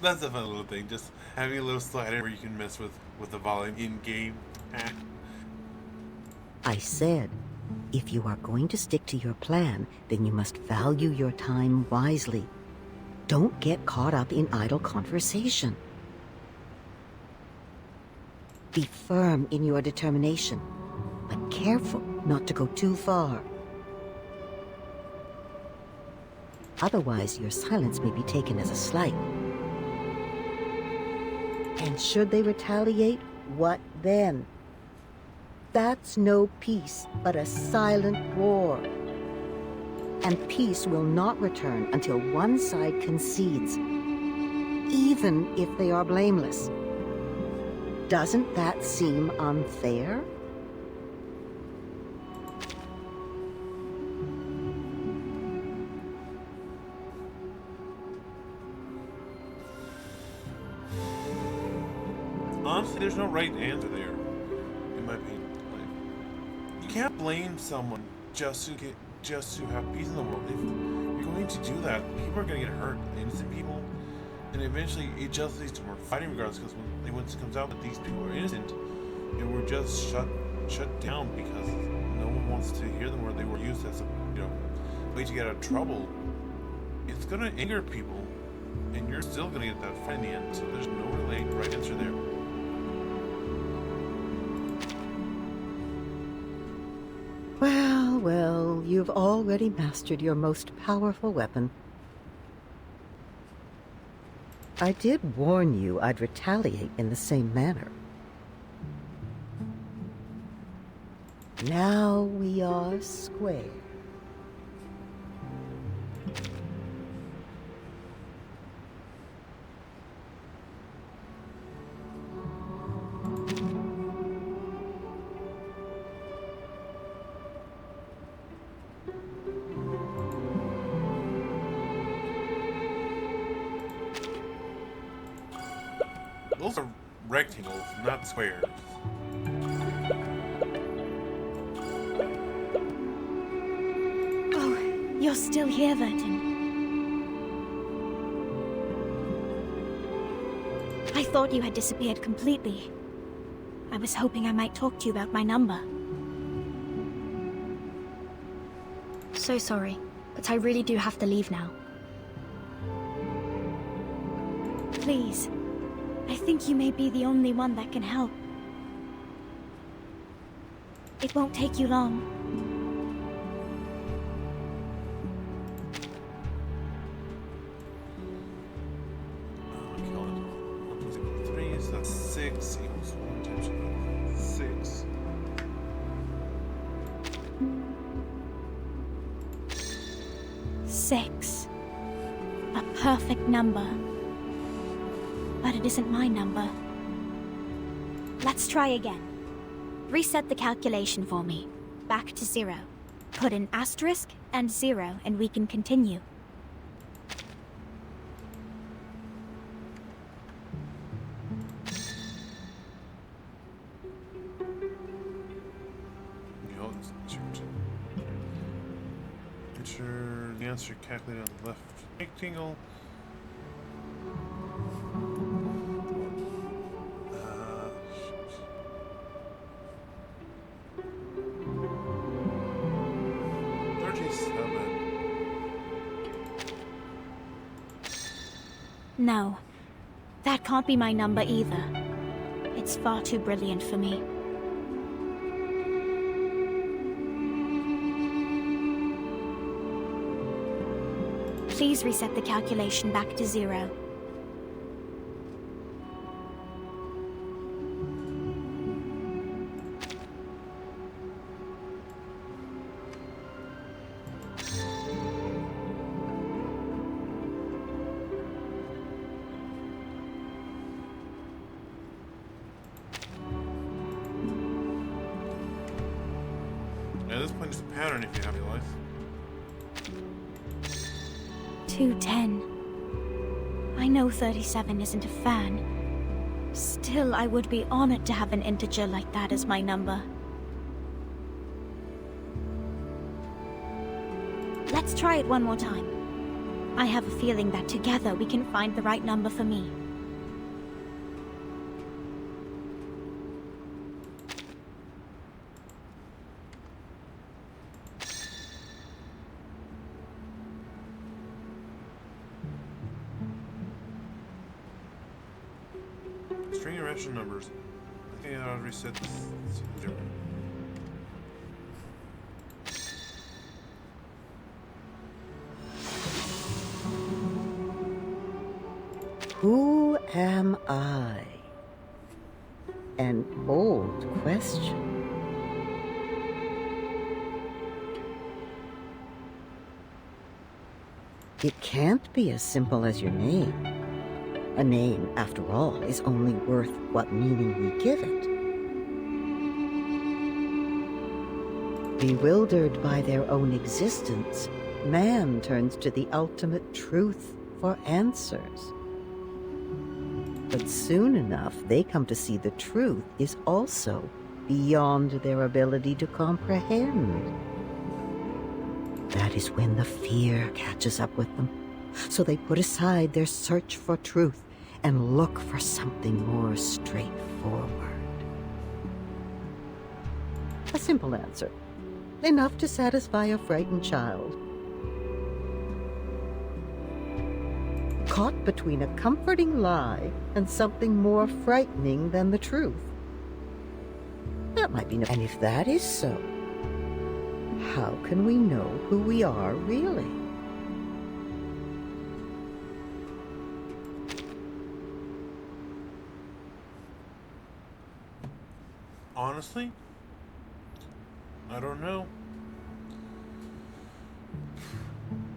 That's a fun little thing. Just having a little slider where you can mess with the volume in game. I said, if you are going to stick to your plan, then you must value your time wisely. Don't get caught up in idle conversation. Be firm in your determination, but careful not to go too far. Otherwise, your silence may be taken as a slight. And should they retaliate, what then? That's no peace, but a silent war. And peace will not return until one side concedes, even if they are blameless. Doesn't that seem unfair? Honestly, there's no right answer there, in my opinion. Like, you can't blame someone just to have peace in the world. If you're going to do that, people are going to get hurt, innocent people, and eventually it just leads to more fighting regardless. Because when it comes out that these people are innocent, and we're just shut down because no one wants to hear them, or they were used as a way to get out of trouble, it's going to anger people, and you're still going to get that fight in the end. So there's no really right answer there. Well, you've already mastered your most powerful weapon. I did warn you I'd retaliate in the same manner. Now we are square. Those are rectangles, not squares. Oh, you're still here, Vertain. I thought you had disappeared completely. I was hoping I might talk to you about my number. So sorry, but I really do have to leave now. Please. I think you may be the only one that can help. It won't take you long. Three, so that's 6 equals 1 times 6. Six. A perfect number. But it isn't my number. Let's try again. Reset the calculation for me. Back to 0. Put an asterisk and 0 and we can continue. It's your answer calculated on the left rectangle. No, that can't be my number either. It's far too brilliant for me. Please reset the calculation back to 0. At this point, it's a pattern if you have your life. 210. I know 37 isn't a fan. Still, I would be honored to have an integer like that as my number. Let's try it one more time. I have a feeling that together we can find the right number for me. String irrational numbers. I think I ought to reset this. Who am I? An old question. It can't be as simple as your name. A name, after all, is only worth what meaning we give it. Bewildered by their own existence, man turns to the ultimate truth for answers. But soon enough, they come to see the truth is also beyond their ability to comprehend. That is when the fear catches up with them. So they put aside their search for truth and look for something more straightforward. A simple answer, enough to satisfy a frightened child. Caught between a comforting lie and something more frightening than the truth. That might be, and if that is so, how can we know who we are really? Honestly, I don't know.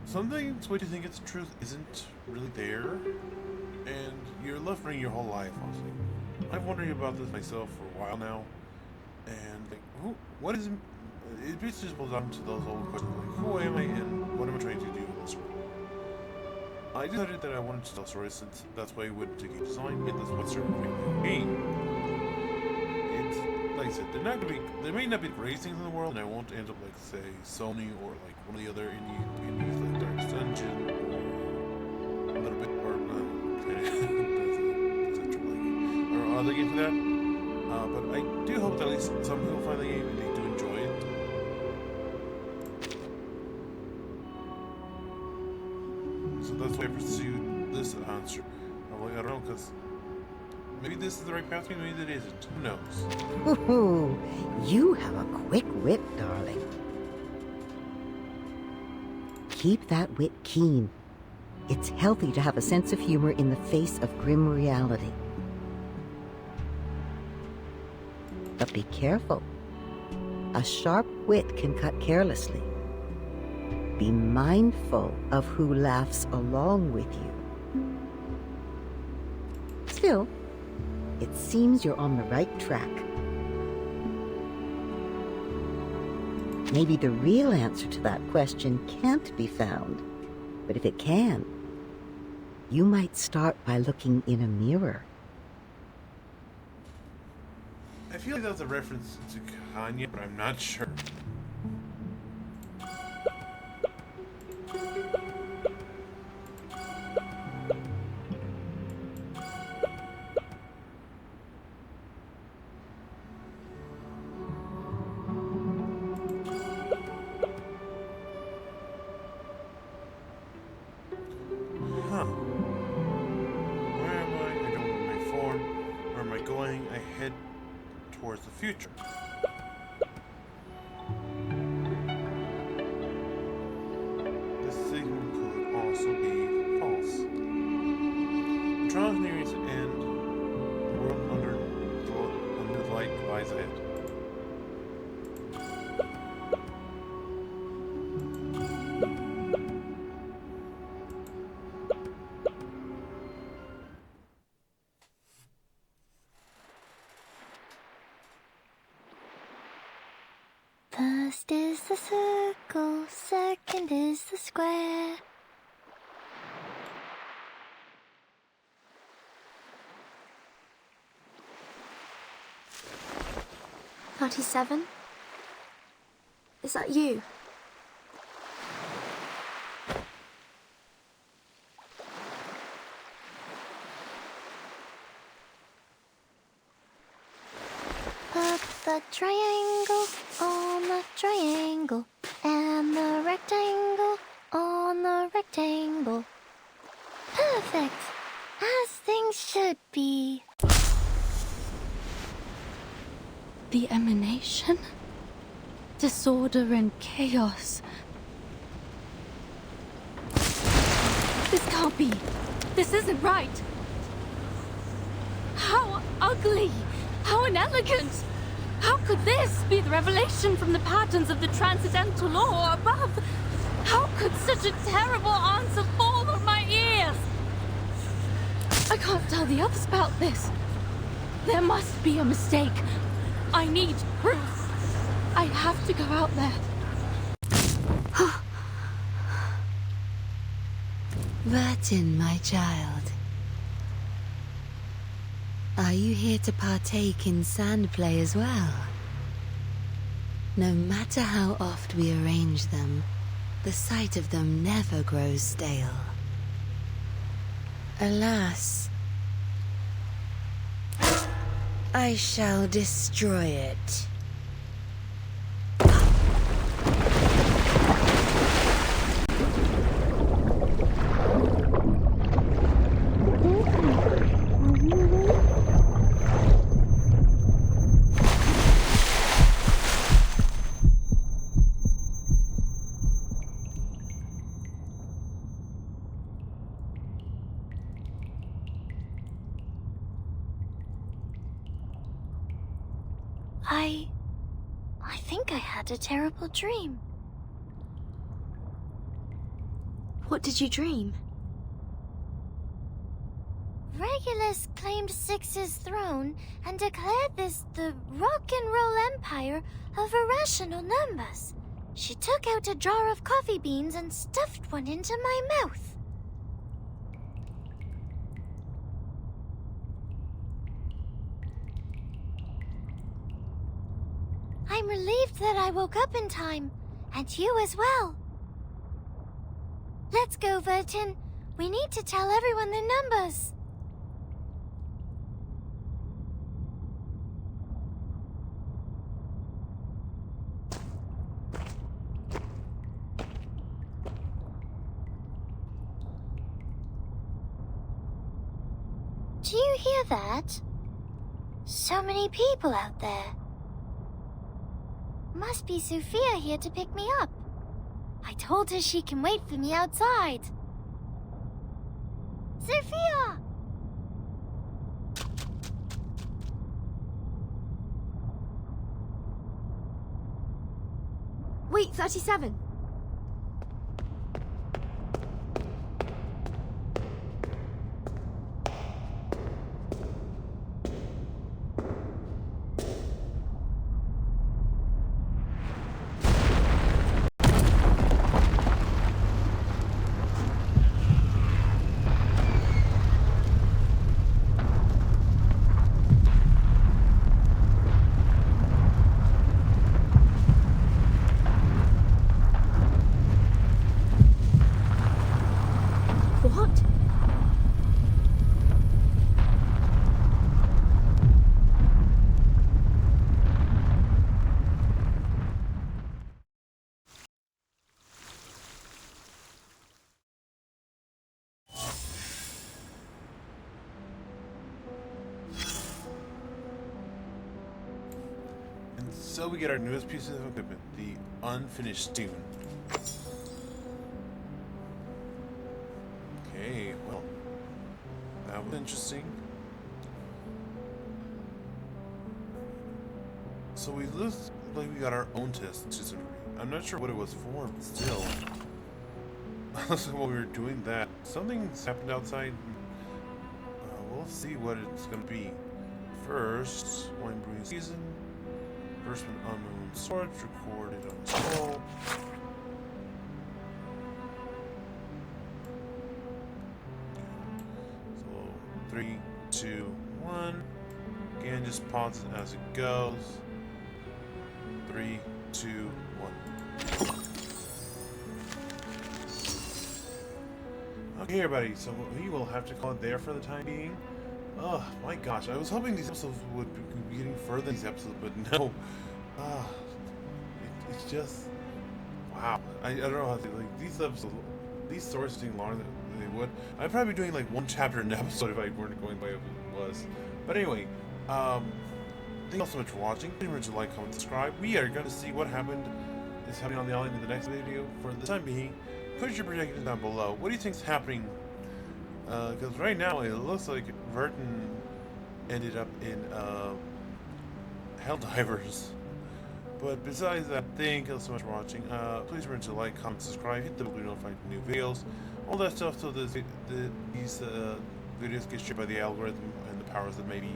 Some things what you think it's truth isn't really there, and you're left wondering your whole life, honestly. I've wondered about this myself for a while now, and like, what is it basically just boils down to those old questions like, who am I and what am I trying to do in this world? I decided that I wanted to tell stories since that's why I went to game design, and that's what started making the game. Like I said, there may not be great things in the world, and I won't end up like, say, Sony or like one of the other indies like Darkest Dungeon or a little bit, or that's a AAA game, or other games like that. But I do hope that at least some people find the game and they do enjoy it. So that's why I pursued this answer. I'm like, I don't know, because maybe this is the right path, maybe it isn't. Who knows? Ooh, you have a quick wit, darling. Keep that wit keen. It's healthy to have a sense of humor in the face of grim reality. But be careful. A sharp wit can cut carelessly. Be mindful of who laughs along with you. Still, it seems you're on the right track. Maybe the real answer to that question can't be found, but if it can, you might start by looking in a mirror. I feel like that's a reference to Kanye, but I'm not sure. This signal could also be false. The trial is nearing its end. The world under the light lies ahead. First is the circle, second is the square. "37? Is that you?" Put the triangle on the triangle, and the rectangle on the rectangle. Perfect! As things should be. The emanation? Disorder and chaos. This can't be. This isn't right. How ugly! How inelegant! How could this be the revelation from the patterns of the transcendental law above? How could such a terrible answer fall on my ears? I can't tell the others about this. There must be a mistake. I need proof. I have to go out there. Vertain, my child. Are you here to partake in sand play as well? No matter how oft we arrange them, the sight of them never grows stale. Alas, I shall destroy it. I think I had a terrible dream. What did you dream? Regulus claimed Six's throne and declared this the rock and roll empire of irrational numbers. She took out a jar of coffee beans and stuffed one into my mouth. I'm relieved that I woke up in time, and you as well. Let's go, Vertain. We need to tell everyone the numbers. Do you hear that? So many people out there. Must be Sophia here to pick me up. I told her she can wait for me outside. Sophia! Wait, 37. So we get our newest piece of equipment, the unfinished tune. Okay, well, that was interesting. So we looked like we got our own test to some degree. I'm not sure what it was for, but still. So while we were doing that, something's happened outside. We'll see what it's gonna be. First, wine brewing season. First one, unknown storage recorded on the scroll. So 3, 2, 1. Again, just pause it as it goes. 3, 2, 1. Okay, everybody, so we will have to call it there for the time being. Oh my gosh, I was hoping these episodes would be getting further than these episodes, but no. It's just wow. I don't know how to like these episodes. These stories are taking longer than they would. I'd probably be doing like one chapter an episode if I weren't going by what it was. But anyway, thank you all so much for watching. Please remember to like, comment, subscribe. We are going to see what is happening on the island in the next video. For the time being, put your predictions down below. What do you think is happening? Because right now it looks like Vertain ended up in Helldivers. But besides that, thank you so much for watching. Please remember to like, comment, subscribe, hit the bell to be notified of new videos, all that stuff, so these videos get shared by the algorithm and the powers that may be.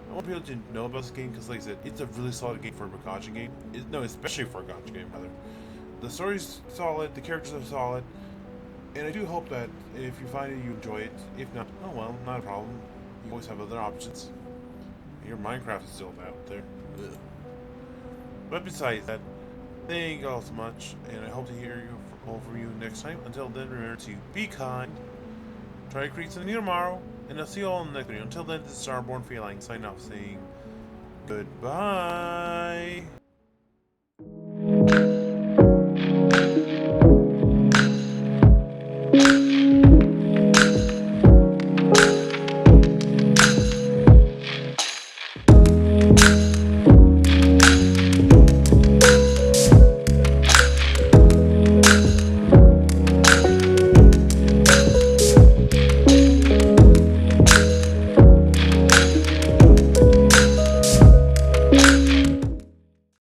I want people to know about this game because, like I said, it's a really solid game for a gacha game. Especially for a gacha game, rather. The story's solid, the characters are solid, and I do hope that if you find it, you enjoy it. If not, oh well, not a problem. You always have other options. Your Minecraft is still out there. Ugh. But besides that, thank you all so much, and I hope to hear from you next time. Until then, remember to be kind, try to create something new tomorrow, and I'll see you all in the next video. Until then, this is Starborn Feline signing off saying goodbye.